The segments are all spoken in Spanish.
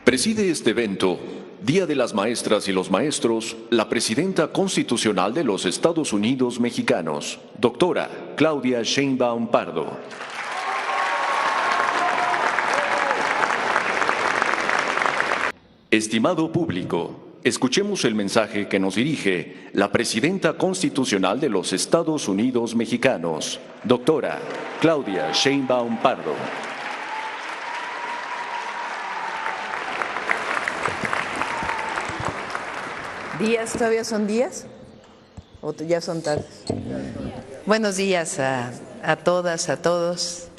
Preside este evento, Día de las Maestras y los Maestros, la Presidenta Constitucional de los Estados Unidos Mexicanos, doctora Claudia Sheinbaum Pardo. Estimado público, escuchemos el mensaje que nos dirige la Presidenta Constitucional de los Estados Unidos Mexicanos, doctora Claudia Sheinbaum Pardo. ¿Días? ¿Todavía son días? ¿O ya son tardes? Buenos días a todas, a todos.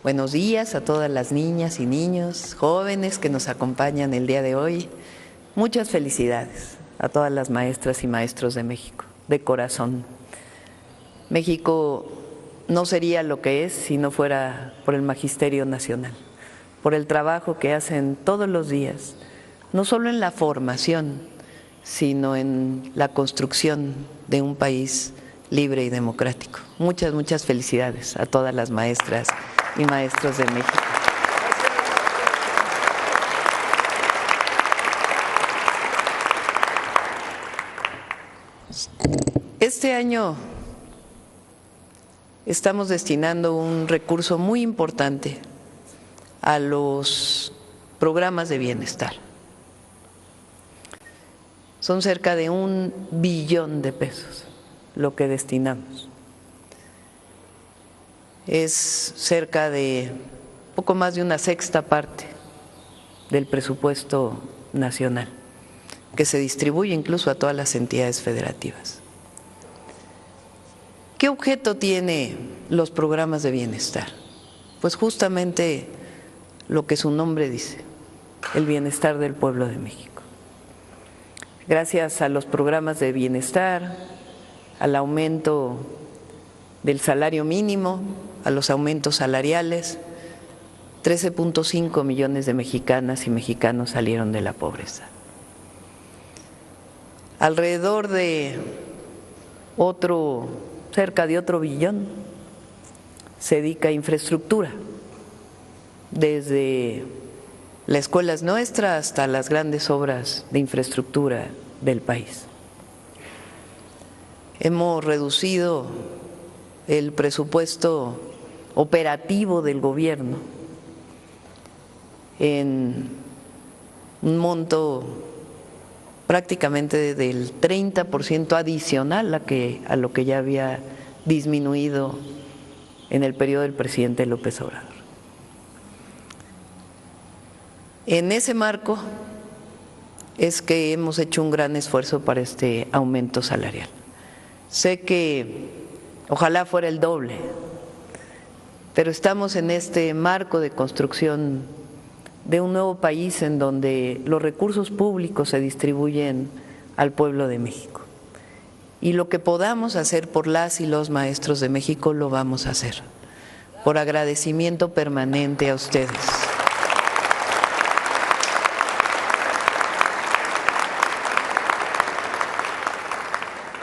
Buenos días a todas las niñas y niños, jóvenes que nos acompañan el día de hoy. Muchas felicidades a todas las maestras y maestros de México, de corazón. México no sería lo que es si no fuera por el Magisterio Nacional, por el trabajo que hacen todos los días, no solo en la formación, sino en la construcción de un país libre y democrático. Muchas, muchas felicidades a todas las maestras y maestros de México. Este año estamos destinando un recurso muy importante a los programas de bienestar. Son cerca de $1 billón de pesos lo que destinamos. Es cerca de poco más de una sexta parte del presupuesto nacional, que se distribuye incluso a todas las entidades federativas. ¿Qué objeto tienen los programas de bienestar? Pues justamente lo que su nombre dice, el bienestar del pueblo de México. Gracias a los programas de bienestar, al aumento del salario mínimo, a los aumentos salariales, 13.5 millones de mexicanas y mexicanos salieron de la pobreza. Alrededor de cerca de otro billón se dedica a infraestructura, desde las escuelas nuestras hasta las grandes obras de infraestructura del país. Hemos reducido el presupuesto operativo del gobierno en un monto prácticamente del 30% adicional a lo que ya había disminuido en el periodo del presidente López Obrador. En ese marco es que hemos hecho un gran esfuerzo para este aumento salarial. Sé que ojalá fuera el doble, pero estamos en este marco de construcción de un nuevo país en donde los recursos públicos se distribuyen al pueblo de México. Y lo que podamos hacer por las y los maestros de México lo vamos a hacer, por agradecimiento permanente a ustedes.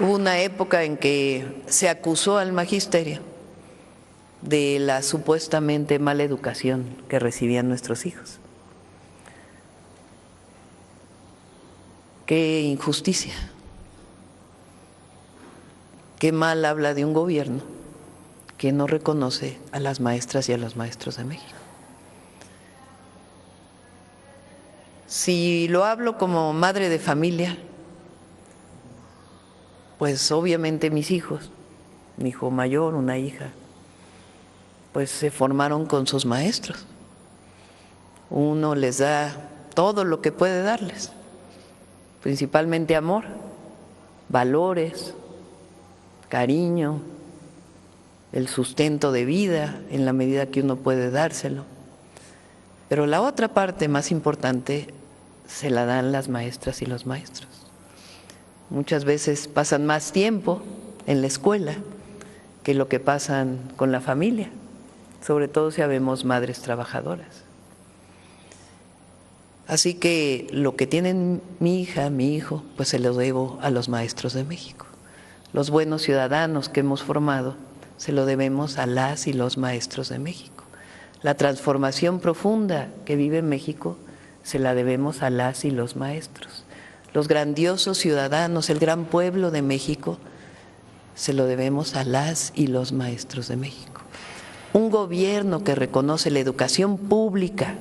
Hubo una época en que se acusó al magisterio de la supuestamente mala educación que recibían nuestros hijos. Qué injusticia, qué mal habla de un gobierno que no reconoce a las maestras y a los maestros de México. Si lo hablo como madre de familia, pues obviamente mis hijos, mi hijo mayor, una hija, pues se formaron con sus maestros. Uno les da todo lo que puede darles, principalmente amor, valores, cariño, el sustento de vida en la medida que uno puede dárselo. Pero la otra parte más importante se la dan las maestras y los maestros. Muchas veces pasan más tiempo en la escuela que lo que pasan con la familia, sobre todo si habemos madres trabajadoras. Así que lo que tienen mi hija, mi hijo, pues se lo debo a los maestros de México. Los buenos ciudadanos que hemos formado se lo debemos a las y los maestros de México. La transformación profunda que vive México se la debemos a las y los maestros. Los grandiosos ciudadanos, el gran pueblo de México, se lo debemos a las y los maestros de México. Un gobierno que reconoce la educación pública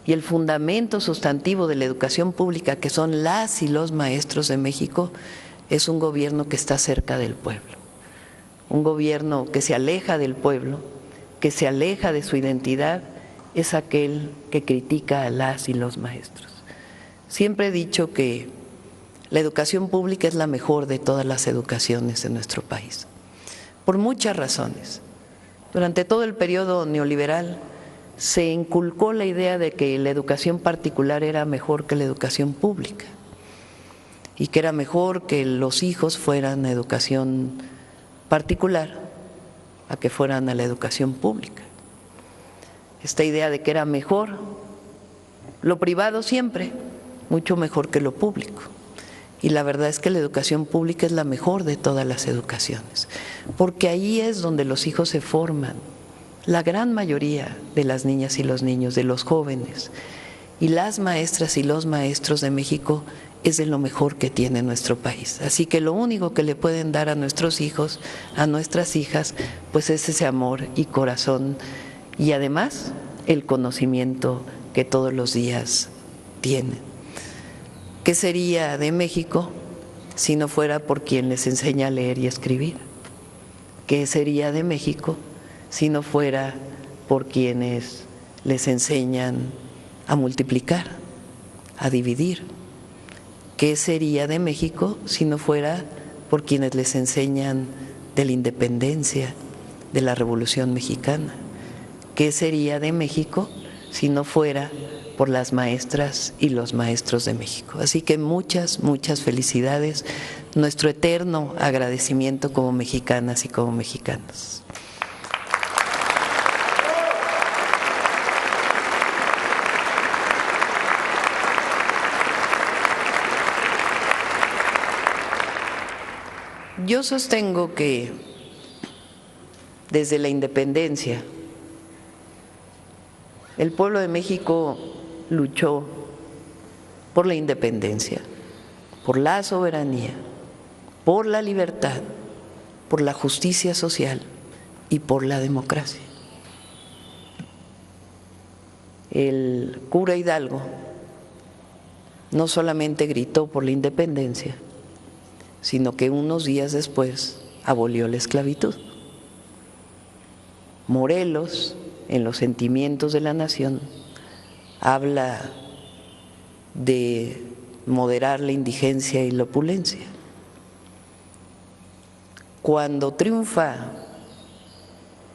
y el fundamento sustantivo de la educación pública, que son las y los maestros de México, es un gobierno que está cerca del pueblo. Un gobierno que se aleja del pueblo, que se aleja de su identidad, es aquel que critica a las y los maestros. Siempre he dicho que la educación pública es la mejor de todas las educaciones en nuestro país, por muchas razones. Durante todo el periodo neoliberal se inculcó la idea de que la educación particular era mejor que la educación pública y que era mejor que los hijos fueran a educación particular a que fueran a la educación pública. Esta idea de que era mejor lo privado siempre, mucho mejor que lo público. Y la verdad es que la educación pública es la mejor de todas las educaciones, porque ahí es donde los hijos se forman, la gran mayoría de las niñas y los niños, de los jóvenes. Y las maestras y los maestros de México es de lo mejor que tiene nuestro país. Así que lo único que le pueden dar a nuestros hijos, a nuestras hijas, pues es ese amor y corazón y además el conocimiento que todos los días tienen. ¿Qué sería de México si no fuera por quien les enseña a leer y escribir? ¿Qué sería de México si no fuera por quienes les enseñan a multiplicar, a dividir? ¿Qué sería de México si no fuera por quienes les enseñan de la independencia, de la Revolución Mexicana? ¿Qué sería de México si no fuera por las maestras y los maestros de México? Así que muchas, muchas felicidades, nuestro eterno agradecimiento como mexicanas y como mexicanos. Yo sostengo que desde la independencia el pueblo de México luchó por la independencia, por la soberanía, por la libertad, por la justicia social y por la democracia. El cura Hidalgo no solamente gritó por la independencia, sino que unos días después abolió la esclavitud. Morelos, en Los sentimientos de la nación, habla de moderar la indigencia y la opulencia. Cuando triunfa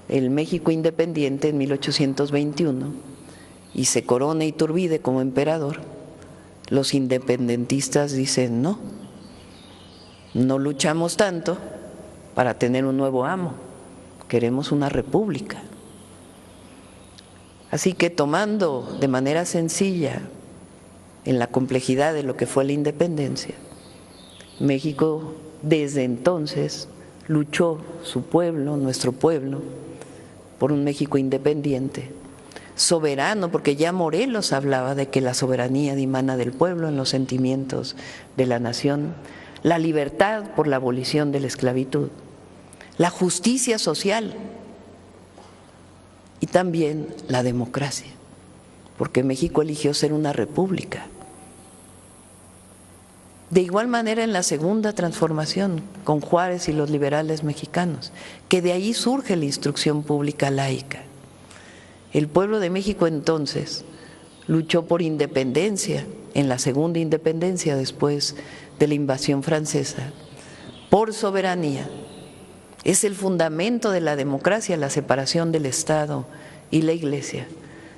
el México independiente en 1821 y se corona Iturbide como emperador, los independentistas dicen no luchamos tanto para tener un nuevo amo, queremos una república. Así que tomando de manera sencilla en la complejidad de lo que fue la independencia, México desde entonces luchó, su pueblo, nuestro pueblo, por un México independiente, soberano, porque ya Morelos hablaba de que la soberanía dimana del pueblo en Los sentimientos de la nación, la libertad por la abolición de la esclavitud, la justicia social y también la democracia, porque México eligió ser una república. De igual manera en la segunda transformación, con Juárez y los liberales mexicanos, que de ahí surge la instrucción pública laica. El pueblo de México entonces luchó por independencia, en la segunda independencia después de la invasión francesa, por soberanía. Es el fundamento de la democracia, la separación del Estado y la Iglesia.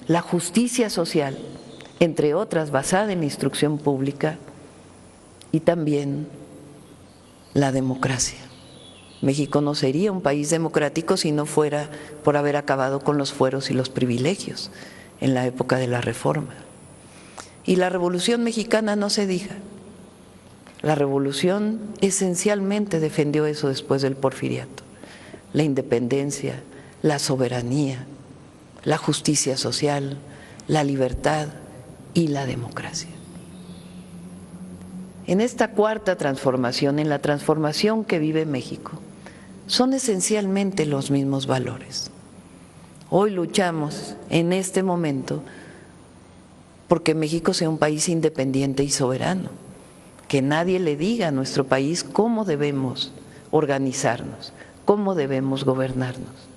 La justicia social, entre otras, basada en la instrucción pública, y también la democracia. México no sería un país democrático si no fuera por haber acabado con los fueros y los privilegios en la época de la Reforma. Y la Revolución Mexicana no se diga. La Revolución esencialmente defendió eso después del Porfiriato: la independencia, la soberanía, la justicia social, la libertad y la democracia. En esta cuarta transformación, en la transformación que vive México, son esencialmente los mismos valores. Hoy luchamos en este momento porque México sea un país independiente y soberano, que nadie le diga a nuestro país cómo debemos organizarnos, cómo debemos gobernarnos.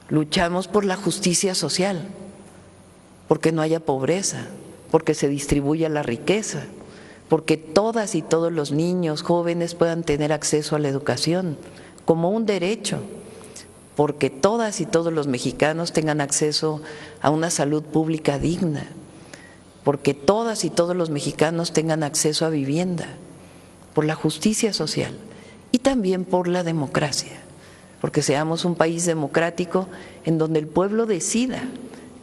Luchamos por la justicia social, porque no haya pobreza, porque se distribuya la riqueza, porque todas y todos los niños, jóvenes puedan tener acceso a la educación como un derecho, porque todas y todos los mexicanos tengan acceso a una salud pública digna, porque todas y todos los mexicanos tengan acceso a vivienda, por la justicia social y también por la democracia, porque seamos un país democrático en donde el pueblo decida,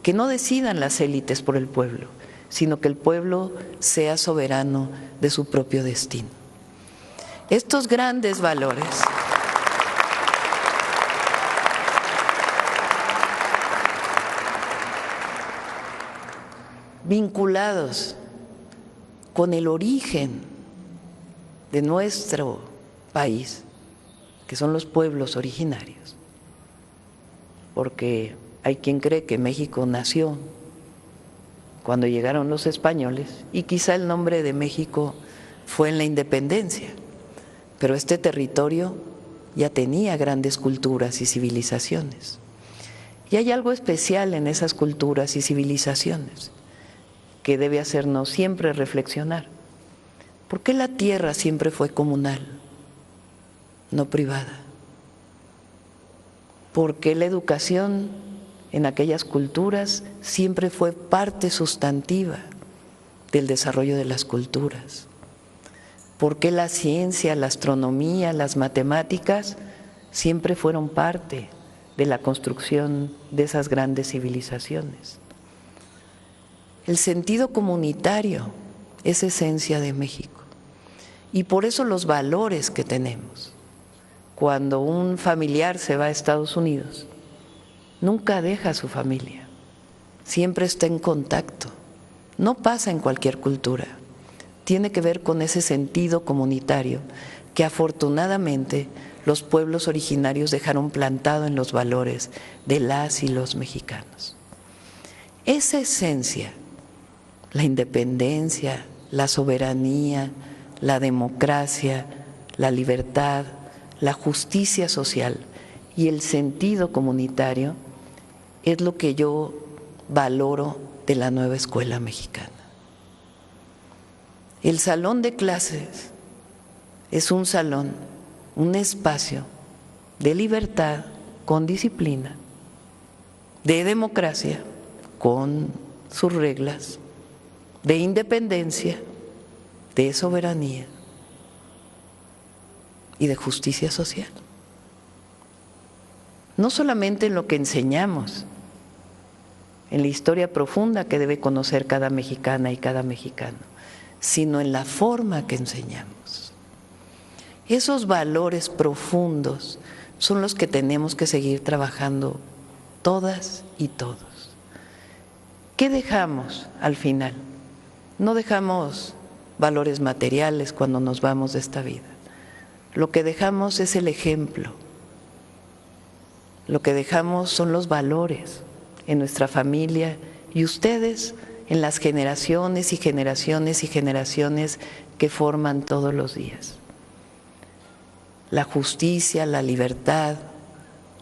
que no decidan las élites por el pueblo, sino que el pueblo sea soberano de su propio destino. Estos grandes valores vinculados con el origen de nuestro país, que son los pueblos originarios, porque hay quien cree que México nació cuando llegaron los españoles y quizá el nombre de México fue en la independencia, pero este territorio ya tenía grandes culturas y civilizaciones. Y hay algo especial en esas culturas y civilizaciones que debe hacernos siempre reflexionar. ¿Por qué la tierra siempre fue comunal, no privada? ¿Por qué la educación en aquellas culturas siempre fue parte sustantiva del desarrollo de las culturas? ¿Por qué la ciencia, la astronomía, las matemáticas siempre fueron parte de la construcción de esas grandes civilizaciones? El sentido comunitario es esencia de México y por eso los valores que tenemos. Cuando un familiar se va a Estados Unidos, nunca deja a su familia, siempre está en contacto, no pasa en cualquier cultura, tiene que ver con ese sentido comunitario que afortunadamente los pueblos originarios dejaron plantado en los valores de las y los mexicanos. Esa esencia, la independencia, la soberanía, la democracia, la libertad, la justicia social y el sentido comunitario es lo que yo valoro de la nueva escuela mexicana. El salón de clases es un salón, un espacio de libertad con disciplina, de democracia con sus reglas, de independencia, de soberanía y de justicia social. No solamente en lo que enseñamos, en la historia profunda que debe conocer cada mexicana y cada mexicano, sino en la forma que enseñamos. Esos valores profundos son los que tenemos que seguir trabajando todas y todos. ¿Qué dejamos al final? No dejamos valores materiales cuando nos vamos de esta vida. Lo que dejamos es el ejemplo. Lo que dejamos son los valores en nuestra familia y ustedes en las generaciones y generaciones y generaciones que forman todos los días. La justicia, la libertad,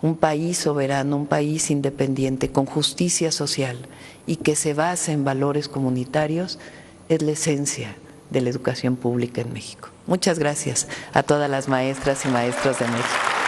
un país soberano, un país independiente con justicia social y que se base en valores comunitarios es la esencia de la educación pública en México. Muchas gracias a todas las maestras y maestros de México.